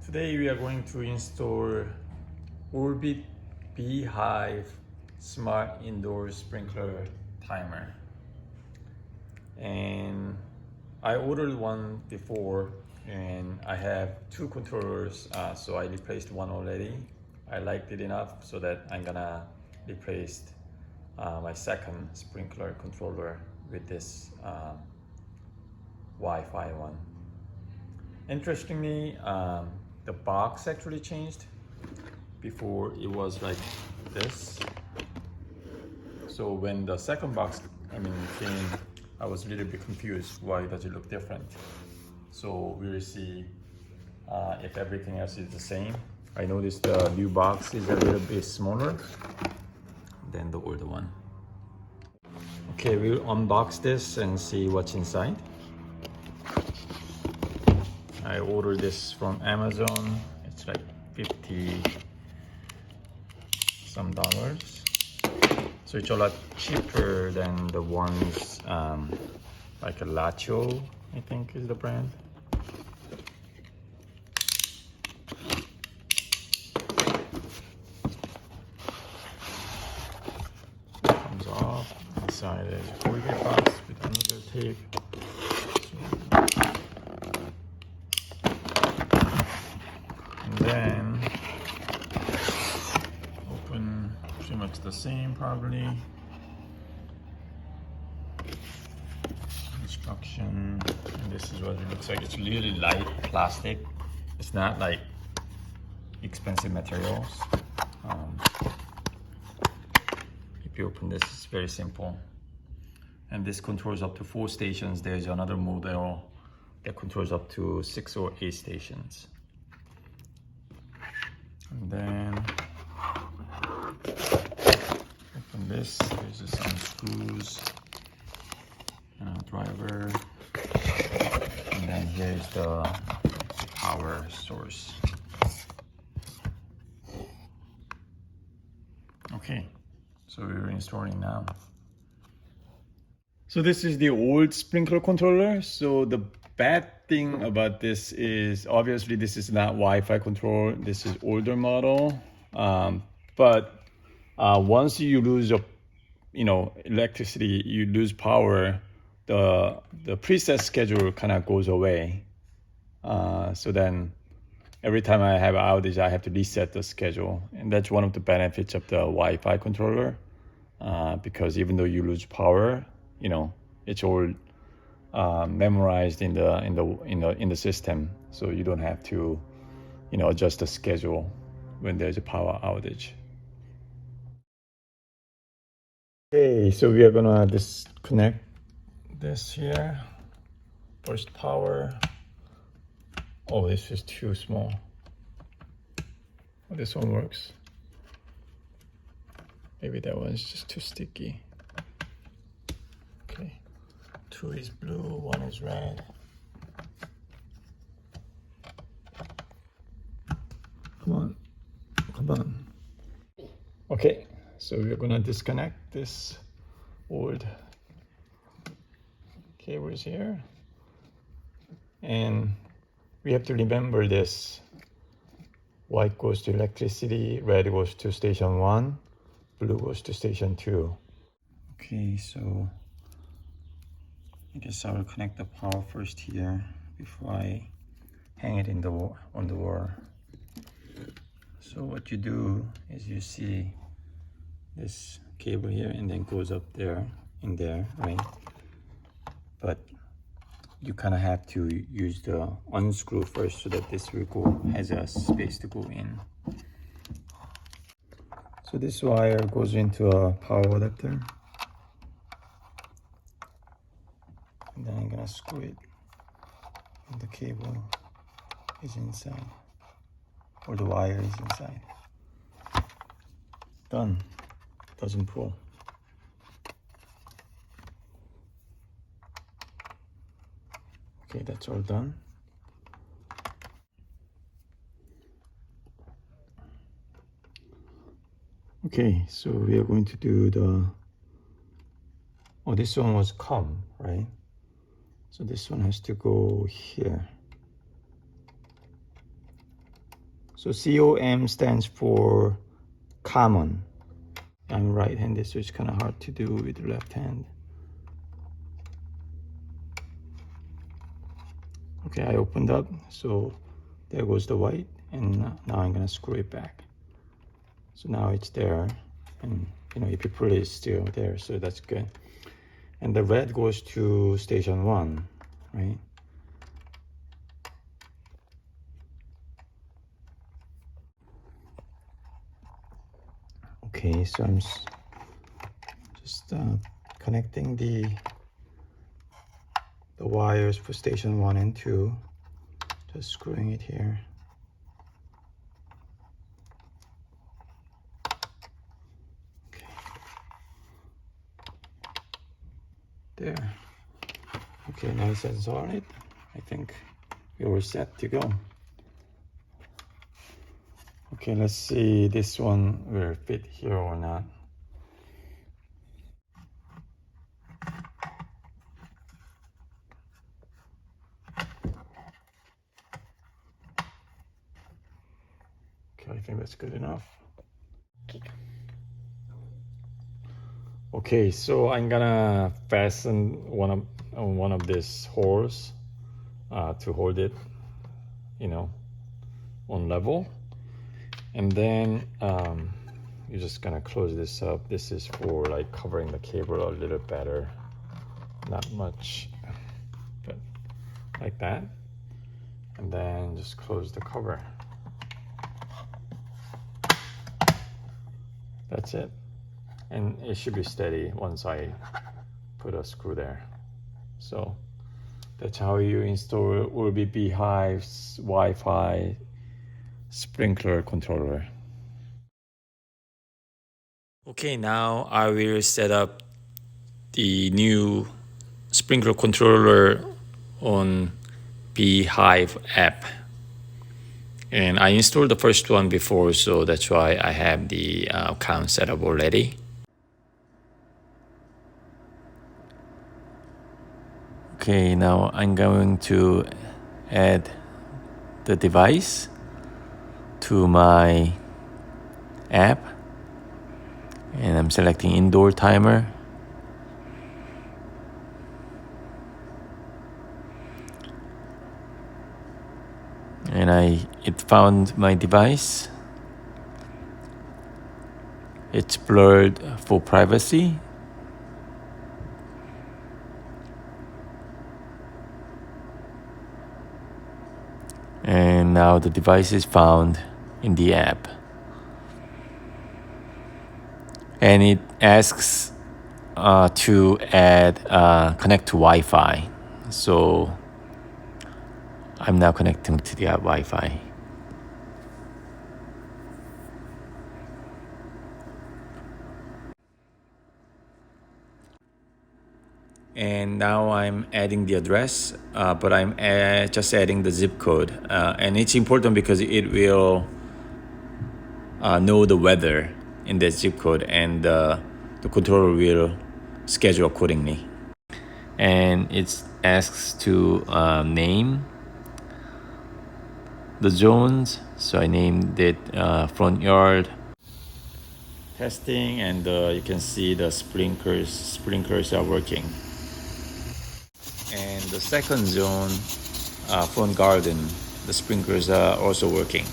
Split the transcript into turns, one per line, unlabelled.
Today we are going to install Orbit b-hyve smart indoor sprinkler timer. And I ordered one before and I have two controllers, so I replaced one already. I liked it enough so that I'm gonna replace my second sprinkler controller with this Wi-Fi one. Interestingly, the box actually changed. Before it was like this. So when the second box came, I was a little bit confused. Why does it look different? So we will see if everything else is the same. I noticed the new box is a little bit smaller than the older one. Okay, we'll unbox this and see what's inside. I ordered this from Amazon. It's like 50 some dollars. So it's a lot cheaper than the ones like a Lacho, I think is the brand. Comes off. Inside is a Colgate box with another tape. And then open pretty much the same probably. Instruction, and this is what it looks like. It's really light plastic. It's not like expensive materials. If you open this, it's very simple. And this controls up to 4 stations. There's another model that controls up to 6 or 8 stations. And then open this, there's just some screws and a driver. And then here's the power source. Okay, so we're installing now. So this is the old sprinkler controller. So the bad thing about this is obviously this is not Wi-Fi control. This is older model. But once you lose electricity, you lose power, the preset schedule kind of goes away. So then every time I have outage, I have to reset the schedule. And that's one of the benefits of the Wi-Fi controller. Because even though you lose power, it's all memorized in the system, so you don't have to adjust the schedule when there's a power outage. Okay, so we are gonna disconnect this here. Burst power. Oh, this is too small. Oh, this one works. Maybe that one's just too sticky. Okay, 2 is blue, 1 is red. Come on. Okay, so we're gonna disconnect this old cables here. And we have to remember this. White goes to electricity, red goes to station 1, blue goes to station 2. Okay, so I guess I will connect the power first here before I hang it on the wall. So what you do is you see this cable here and then goes up there in there, right? But you kind of have to use the unscrew first so that this will has a space to go in. So this wire goes into a power adapter. And then I'm gonna screw it, and the cable is inside, or the wire is inside. Done. Doesn't pull. Okay, that's all done. Okay, so we are going to do this one was COM, right? So this one has to go here. So COM stands for common. I'm right-handed, so it's kind of hard to do with the left hand. Okay, I opened up, so there goes the white, and now I'm gonna screw it back. So now it's there, and you know, if you pull it, it's still there, so that's good. And the red goes to station 1, right? Okay, so I'm just connecting the wires for station 1 and 2, just screwing it here. Okay. There. Okay, nice and solid. I think we were set to go. Okay, let's see this one will fit here or not. Okay, I think that's good enough. Okay, so I'm gonna fasten one of these holes to hold it, you know, on level, and then you're just gonna close this up. This is for like covering the cable a little better, not much, but like that, and then just close the cover. That's it, and it should be steady once I put a screw there. So that's how you install Orbi b-hyve's Wi-Fi sprinkler controller. Okay, now I will set up the new sprinkler controller on b-hyve app. And I installed the first one before, so that's why I have the account set up already. Okay, now I'm going to add the device to my app, and I'm selecting indoor timer. And it found my device. It's blurred for privacy. And now the device is found in the app. And it asks to connect to Wi-Fi. So I'm now connecting to the Wi-Fi. And now I'm adding the address, but I'm just adding the zip code. And it's important because it will know the weather in that zip code, and the controller will schedule accordingly. And it asks to name the zones, so I named it front yard. Testing, and you can see the sprinklers are working. And the second zone, front garden, the sprinklers are also working.